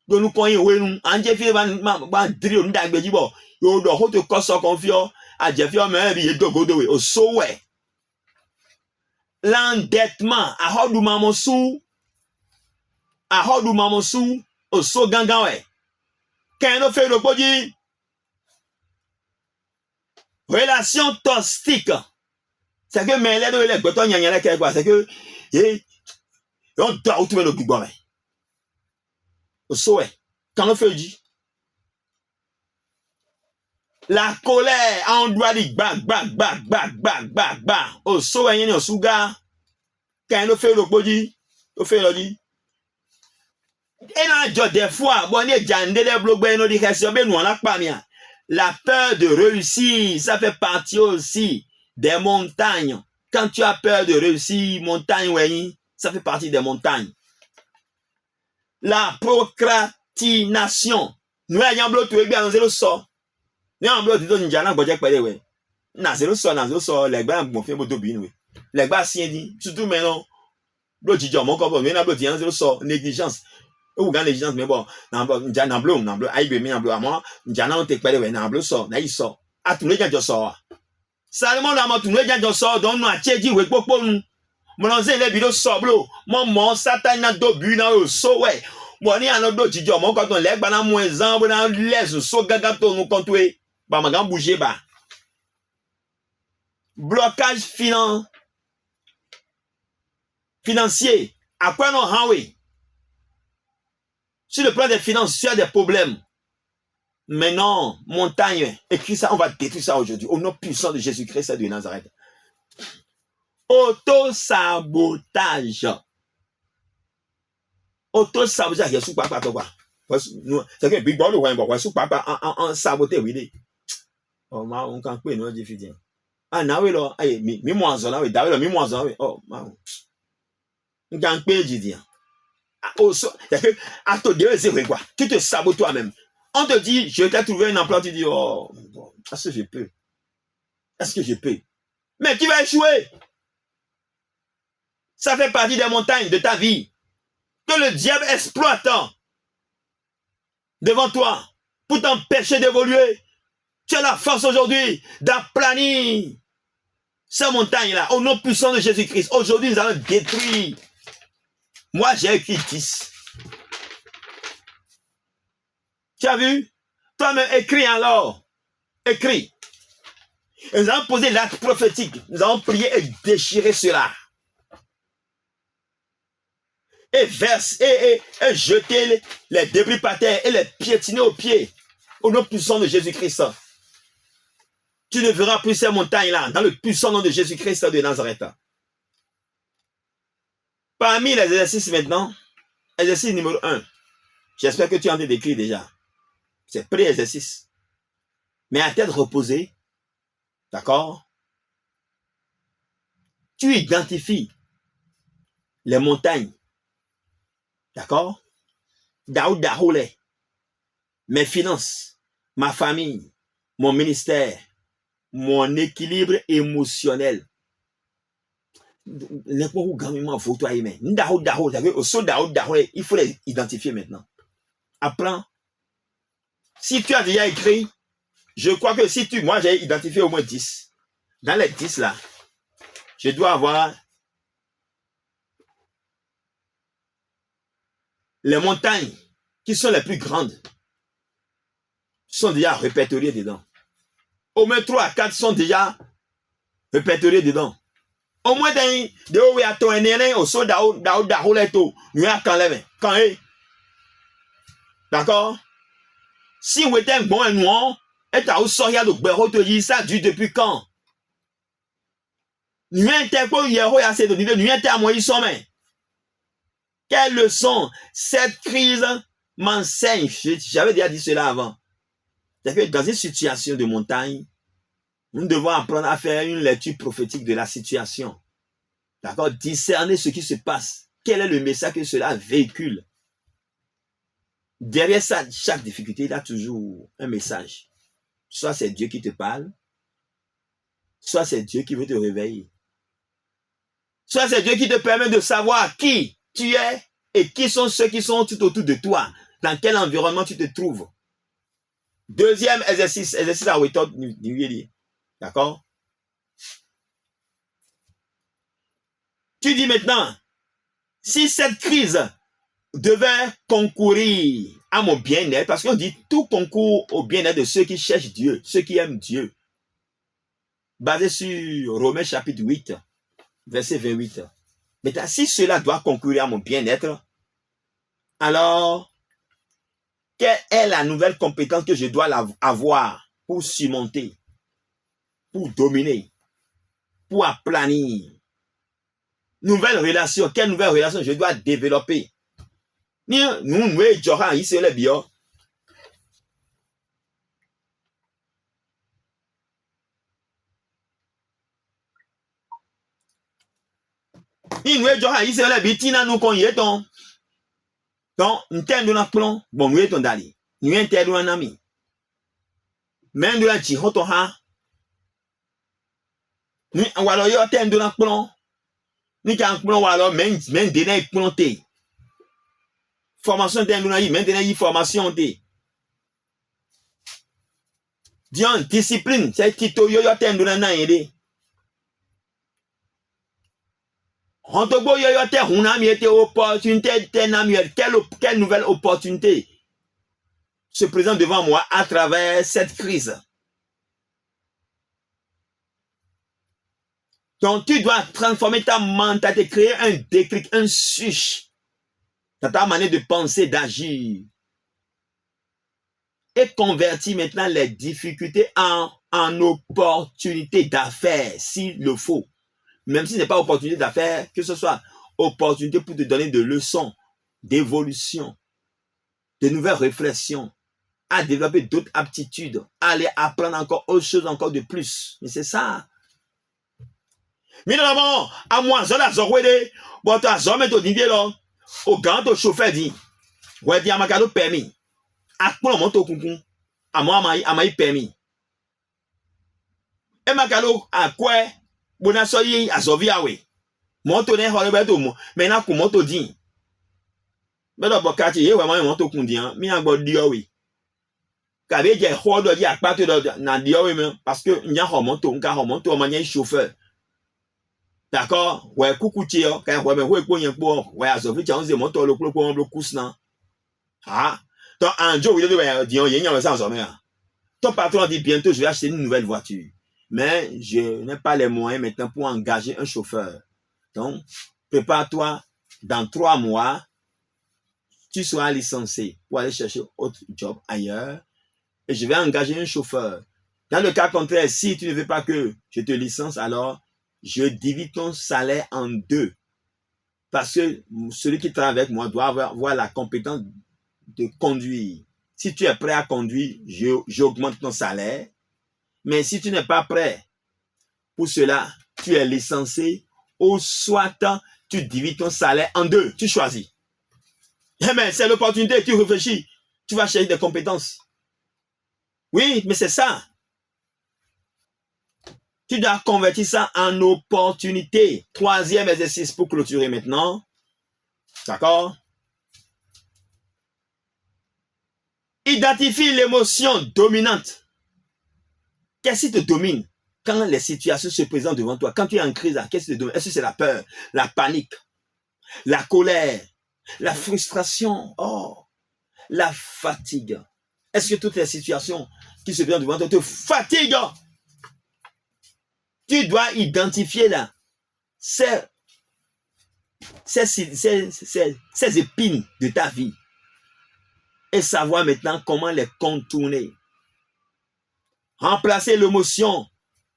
Donc nous connaissons où nous. En Jeffy van drill on d'agbe jibo. Yo doit route cosso confio. À Jeffy on me bi do godo we. O so ouais. L'endettement, à hodu mamosou. A hodu mamosou au so gangan ouais. Quand on fait le body, relation toxique. C'est que mais là les boutons n'y a rien quoi. C'est que on doit trouver le bigou ouais. Au so ouais. Quand on fait dit, la colère on doit dire back. Au so ouais y a un souga. Quand on fait le body, on fait le dit. Et là, des fois, bon, les la peur de réussir, ça fait partie aussi des montagnes. Quand tu as peur de réussir, montagne, ouais, ça fait partie des montagnes. La procrastination. Nous ayons bloqué, bien, c'est le sort. Nous avons bloqué, nous avons bloqué, ouais. Non, c'est le sort, les gars, m'ont fait beaucoup de bien, les gars, si dit, surtout maintenant, bloqué, mon corps, mais on a bloqué, c'est le sort, négligence. Ou gagne négligence, mais bon, n'en bleu, aïe, mais n'en bleu, à moi, n'en te pèle, ouais, n'en bleu sort, n'a y sort. À tous les gens qui sortent. Salement, dans tous les gens qui sortent, donc, nous, à Tchédi, ouais, pour nous. Mon ancien, les vidéos sortent, mon satan, n'a deux buts, n'a eu so, ouais. Bon, il y a un autre, tu dis, mon quand on lève, dans moins en, dans l'aise, so, gagato, nous, quand tu es, bah, ma grande bouger, bah. Blocage financier. Après, non, oui. Sur le plan des finances, tu as des problèmes. Mais non, montagne, écris ça, on va détruire ça aujourd'hui. Au nom puissant de Jésus-Christ de Nazareth. Auto-sabotage. Auto-sabotage, il y a papa, quoi. C'est que Big Ball, ouais, sous papa, en saboté, oui. Oh, on can quoi, nous, diffusé. Ah, non, oui, là, mi-moi, là, oui, d'ailleurs, mi-moi, oui. Oh, on can quoi, dis. À te dire, c'est quoi? Tu te sabotes toi-même. On te dit, je t'ai trouvé un emploi, tu dis, oh, est-ce que je peux? Est-ce que je peux? Mais tu vas échouer. Ça fait partie des montagnes de ta vie. Que le diable exploite devant toi pour t'empêcher d'évoluer. Tu as la force aujourd'hui d'aplanir ces montagnes-là au nom puissant de Jésus-Christ. Aujourd'hui, nous allons détruire. Moi, j'ai écrit 10. Tu as vu? Toi-même, écris alors. Écris. Et nous allons poser l'acte prophétique. Nous allons prier et déchirer cela. Et verser et jeter les débris par terre et les piétiner aux pieds. Au nom puissant de Jésus-Christ. Tu ne verras plus ces montagnes-là dans le puissant nom de Jésus-Christ de Nazareth. Parmi les exercices maintenant, exercice numéro 1. J'espère que tu en as décrit déjà. C'est pré-exercice. Mais à tête reposée, d'accord? Tu identifies les montagnes. D'accord? Daoule, mes finances, ma famille, mon ministère, mon équilibre émotionnel. n'importe où gamin faut toi aimer. Il faut les identifier maintenant. Apprends. Si tu as déjà écrit, je crois que si tu, moi j'ai identifié au moins 10. Dans les 10 là, je dois avoir les montagnes qui sont les plus grandes sont déjà répertoriées dedans. Au moins 3 à 4 sont déjà répertoriées dedans. Au moins de où il y a ton énergie au saut d'Aouleto, nous y a quand d'accord? Si vous êtes un bon noir, et tu as aussi de Béro te dit ça dure depuis quand? Nous interpellons hier, il y a assez de niveau, nous interpellons ils sont mais. Quelle leçon cette crise m'enseigne? J'avais déjà dit cela avant. C'est que dans une situation de montagne, nous devons apprendre à faire une lecture prophétique de la situation. D'accord? Discerner ce qui se passe. Quel est le message que cela véhicule? Derrière ça, chaque difficulté, il y a toujours un message. Soit c'est Dieu qui te parle, soit c'est Dieu qui veut te réveiller. Soit c'est Dieu qui te permet de savoir qui tu es et qui sont ceux qui sont tout autour de toi, dans quel environnement tu te trouves. Deuxième exercice à méthode du d'accord? Tu dis maintenant, si cette crise devait concourir à mon bien-être, parce qu'on dit tout concourt au bien-être de ceux qui cherchent Dieu, ceux qui aiment Dieu, basé sur Romains chapitre 8, verset 28. Maintenant, si cela doit concourir à mon bien-être, alors, quelle est la nouvelle compétence que je dois avoir pour surmonter, pour dominer, pour aplanir? Nouvelle relation, quelle nouvelle relation je dois développer? Nous, Johan, ici, le bio. Nous, Johan, ici, le bitina, nous, qu'on y est, donc, nous t'aidons dans plan, bon, nous étions d'aller. Nous t'aidons un ami. Mais nous, la jihoto, ha. Nous, alors, yo, t'aidons dans plan. Nous, t'aidons plan, alors, même, déné, planté. Formation, t'aidons dans même, déné, formation, t'aidons. Dion, discipline, c'est Tito, yo, t'aidons dans aidé. Hontobo yo te hunami était opportunité, quelle nouvelle opportunité se présente devant moi à travers cette crise. Donc tu dois transformer ta mentalité, créer un déclic, un switch dans ta manière de penser, d'agir. Et convertir maintenant les difficultés en opportunités d'affaires, s'il le faut. Même si ce n'est pas opportunité d'affaires, que ce soit opportunité pour te donner des leçons, d'évolution, de nouvelles réflexions, à développer d'autres aptitudes, à aller apprendre encore autre chose, encore de plus. Mais c'est ça. Mais normalement, à moi, je la zorwede, bon, tu as jamais ton idée là, au grand au chauffeur dit, ouais, dit à ma cadeau permis, à quoi on monte au coucou, à moi, à ma permis. Et ma cadeau, à quoi? Bona soyi azovi awe moto ne hore beto mo me na ku moto din be do bokati ye we mo moto kun din mi agbo di owe ka be je ho do di apatu do na di owe me parce que nya ho moto nka ho moto o manya chauffeur d'accord we kukuchi o ka we me ho epo yen po we azovi cha onze moto lo klo po kusna ah donc un jour il de di on ye nya we sans homme ton patron dit bientôt je vais acheter une nouvelle voiture. Mais je n'ai pas les moyens maintenant pour engager un chauffeur. Donc, prépare-toi, dans 3 mois, tu seras licencié pour aller chercher autre job ailleurs et je vais engager un chauffeur. Dans le cas contraire, si tu ne veux pas que je te licence, alors je divise ton salaire en 2. Parce que celui qui travaille avec moi doit avoir la compétence de conduire. Si tu es prêt à conduire, j'augmente ton salaire. Mais si tu n'es pas prêt pour cela, tu es licencié ou soit tu divises ton salaire en 2. Tu choisis. Mais c'est l'opportunité, tu réfléchis. Tu vas chercher des compétences. Oui, mais c'est ça. Tu dois convertir ça en opportunité. Troisième exercice pour clôturer maintenant. D'accord? Identifie l'émotion dominante. Qu'est-ce qui te domine quand les situations se présentent devant toi? Quand tu es en crise, qu'est-ce qui te domine? Est-ce que c'est la peur, la panique, la colère, la frustration, la fatigue? Est-ce que toutes les situations qui se présentent devant toi te fatiguent? Tu dois identifier là ces épines de ta vie et savoir maintenant comment les contourner. Remplacer l'émotion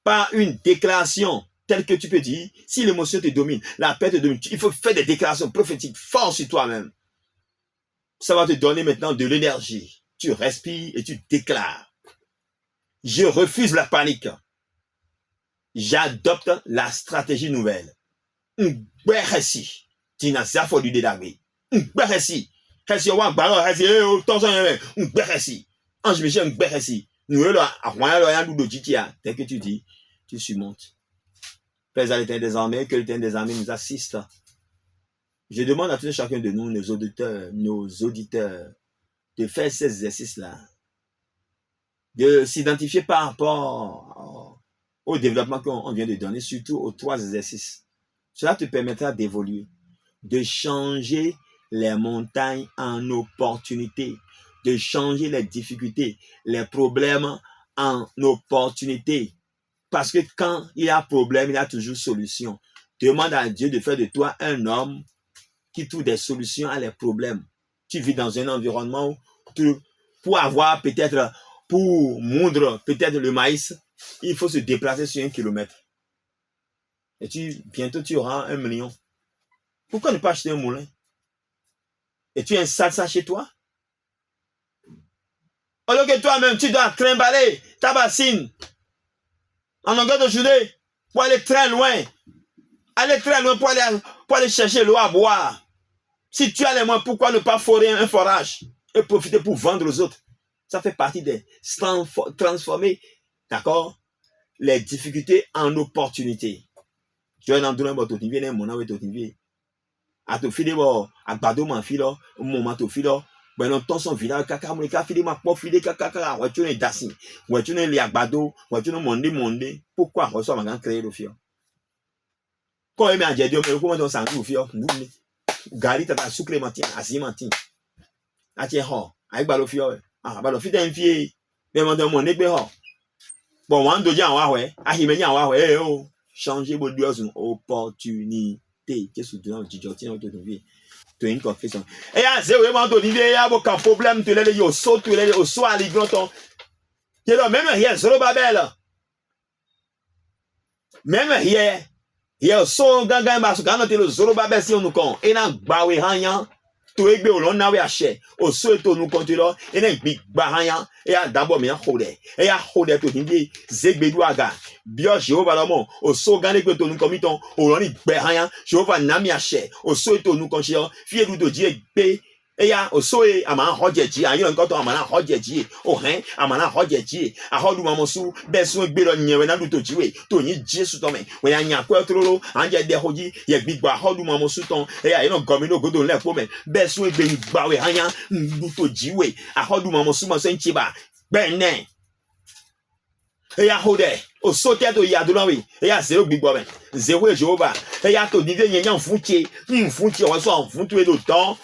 par une déclaration telle que tu peux dire, si l'émotion te domine, la peur te domine, il faut faire des déclarations prophétiques fortes sur toi-même. Ça va te donner maintenant de l'énergie. Tu respires et tu déclares. Je refuse la panique. J'adopte la stratégie nouvelle. M'gbèresi. Tina zafo du dédagé. M'gbèresi. Kasi wa baro kasi tonson m'gbèresi. Ange Michel m'gbèresi. Nous là avant là nous dojitia. Dès que tu dis, tu surmontes. Père l'éternel des armées, que l'éternel des armées nous assiste. Je demande à tous chacun de nous, nos auditeurs, de faire ces exercices-là. De s'identifier par rapport au développement qu'on vient de donner, surtout aux 3 exercices. Cela te permettra d'évoluer, de changer les montagnes en opportunités, de changer les difficultés, les problèmes en opportunités. Parce que quand il y a problème, il y a toujours solution. Demande à Dieu de faire de toi un homme qui trouve des solutions à les problèmes. Tu vis dans un environnement où pour avoir peut-être, pour moudre peut-être le maïs, il faut se déplacer sur 1 kilomètre. Et bientôt tu auras 1 million. Pourquoi ne pas acheter un moulin? Et tu installes ça chez toi? Alors que toi-même, tu dois trimballer ta bassine en longueur de journée pour aller très loin. Aller très loin pour aller chercher l'eau à boire. Si tu as les moyens, pourquoi ne pas forer un forage et profiter pour vendre aux autres? Ça fait partie de transformer, d'accord, les difficultés en opportunités. Tu as un endroit où tu viens, mon ami, tu viens. À te filer, à bado, mon fil, au moment où tu files, ben non, ton son village, caca, mon cas, filer, ma pauvre filer, caca, ouais, tu es dassin, ouais, tu es les agbado, ouais, tu es monde. Pourquoi, on soit ma créer le fion? Quand il m'a dit, mais comment on s'en trouve, fion? Gari, t'as sous clémentine, asimentine. Ah, tiens, avec balo fion, balo fion, un fier, mais mon demande, n'est pas, bon, on doit dire, ouais, il me dit, ouais, changer vos deux opportunités. Qu'est-ce que tu as dit? Tu as une confession. Et à zéro, il y a aucun problème. Tu l'as dit au saut, tu l'as dit au saut à l'ignoton. Tu l'as même hier, Zorobabel. Même hier, au saut, gangan, masukano, tu l'as Zorobabel si on nous compte. Et là, bawe hanyan. Tu es au long nawe ache. Au saut, tu nous comptes là. Et là, big bahanyan. Et à d'abord, mais à hode. Et à hode, tu dis, Zegbedouaga. Bio Jéhovah l'homme, au saut gagné que nous commettons, au long ni béhayan, Jéhovah nami ache, au saut et nous conchions, fier nous de Dieu, et ya, au saut et à ma rodjeji, à yon quand on m'a rodjeji, au rein, à ma rodjeji, à hodou mamosou, besoin belon nyewena du tojiwe, toni Jésus tome, when ya nya kwa trolo, anja de hoji, ya bigba hodou mamosou ton, et ya yon gomino godon le pome, besoin ben bawe hanya, du tojiwe, à hodou mamosou masen chiba, benen. Et ya hode, au sauté de Yadoulawi, et ya zéro big boy, zéro Jéhovah, et ya to divé y'en foutier, on soit en foutu de temps.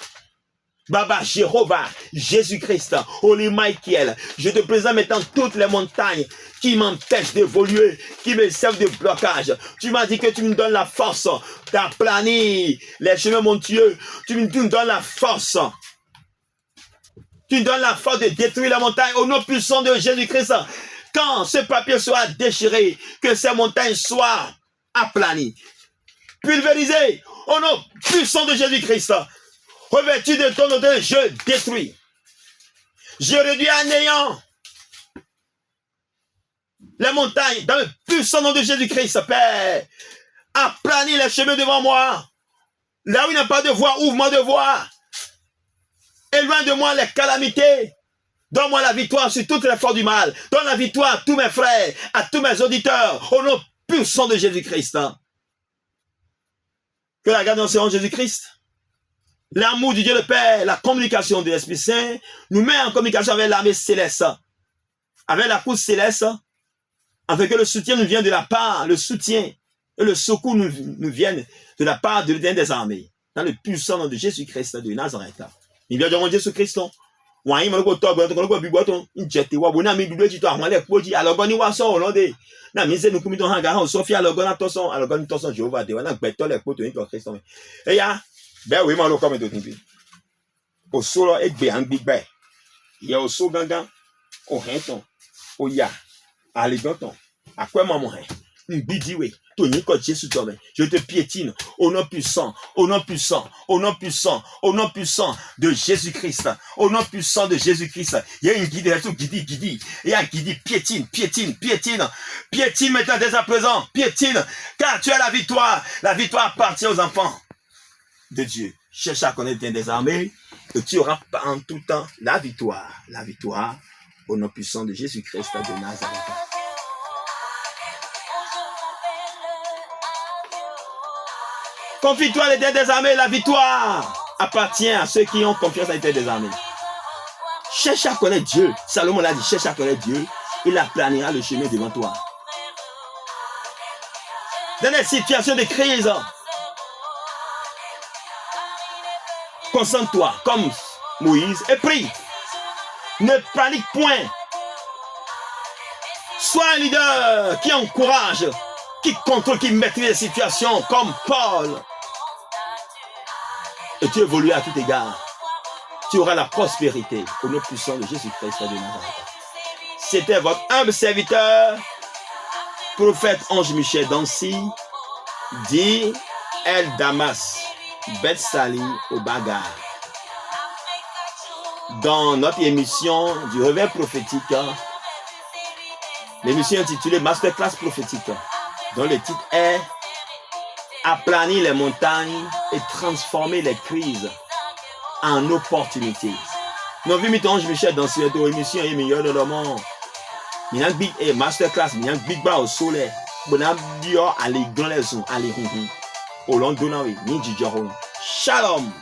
Baba Jéhovah, Jésus-Christ, Holy Michael, je te présente maintenant toutes les montagnes qui m'empêchent d'évoluer, qui me servent de blocage. Tu m'as dit que tu me donnes la force d'aplanir les chemins montueux, tu me donnes la force. Tu me donnes la force de détruire la montagne au nom puissant de Jésus-Christ. Quand ce papier sera déchiré, que ces montagnes soient aplanies, pulvérisées, au nom puissant de Jésus-Christ, revêtu de ton odeur, je détruis. Je réduis à néant les montagnes dans le puissant nom de Jésus-Christ, Père. Aplanis les chemins devant moi. Là où il n'y a pas de voie, ouvre-moi de voie. Éloigne de moi les calamités. Donne-moi la victoire sur toutes les forces du mal. Donne la victoire à tous mes frères, à tous mes auditeurs, au nom pur sang de Jésus-Christ. Que la grâce de notre Seigneur Jésus-Christ, l'amour du Dieu le Père, la communication de l'Esprit Saint, nous met en communication avec l'armée céleste, avec la cour céleste, afin que le soutien nous vienne de la part, le soutien et le secours nous viennent de la part de l'Éternel des armées, dans le puissant nom de Jésus-Christ de Nazareth. Il vient de Jésus-Christ. Wàyí mọ̀ lóko tọ́ ọgbọ̀n tó kọ́ lóko bí gbọ́tọ̀ ń jẹ tiwa bò náà mi dúdú èjì tó àwọn ẹlẹ́kùn ojì àlọ́gọ́ ní wàá sọ̀rọ̀ lọ́dẹ náà mi ń sẹ́nu kúmi tó hàn gà hàn sọ́fí àlọ́gọ́ náà tọ́sán àlọ́gọ́ ní tọ́sán Jehova dé wọn náà gbẹ̀tọ́ lẹ̀ kó tó ní tọ́ Kristo mi. Ẹ̀yà bẹ́ẹ̀ wèé mọ̀ lóko mi tó níbi. Òṣó lọ ẹgbẹ́ à ń gbígbà ẹ̀ yẹ òṣó gángan òhìn tán òyà àlejò tán àpẹ́mọ̀ mọ̀ hẹ̀ Bidiwe, Tony, quand Jésus t'en je te piétine au nom puissant, au nom puissant, au nom puissant, au nom puissant de Jésus-Christ, au nom puissant de Jésus-Christ. Il y a une guide, il y a un guide, piétine, piétine, piétine, piétine maintenant dès à présent, piétine, car tu as la victoire appartient aux enfants de Dieu. Cherche à connaître des armées, et tu auras en tout temps la victoire au nom puissant de Jésus-Christ de Nazareth. Confie-toi à l'Éternel des armées, la victoire appartient à ceux qui ont confiance à l'Éternel des armées. Cherche à connaître Dieu. Salomon l'a dit, cherche à connaître Dieu. Il aplanira le chemin devant toi. Dans les situations de crise, concentre-toi comme Moïse et prie. Ne panique point. Sois un leader qui encourage, qui contrôle, qui maîtrise les situations comme Paul. Et tu évolues à tout égard. Tu auras la prospérité au nom puissant de Jésus-Christ de Nazareth. C'était votre humble serviteur, prophète Ange Michel Dancy, dit El Damas, Beth Sali au Bagar. Dans notre émission du réveil prophétique, l'émission intitulée Masterclass prophétique, dont le titre est Aplanir les montagnes et transformer les crises en opportunités. Nous avons vu Ange Michel dans cette émission et meilleur de le monde. Il y a un big masterclass, il y a un big bar au soleil. Bon, allez, grand les sons, allez, au long de nous, Shalom.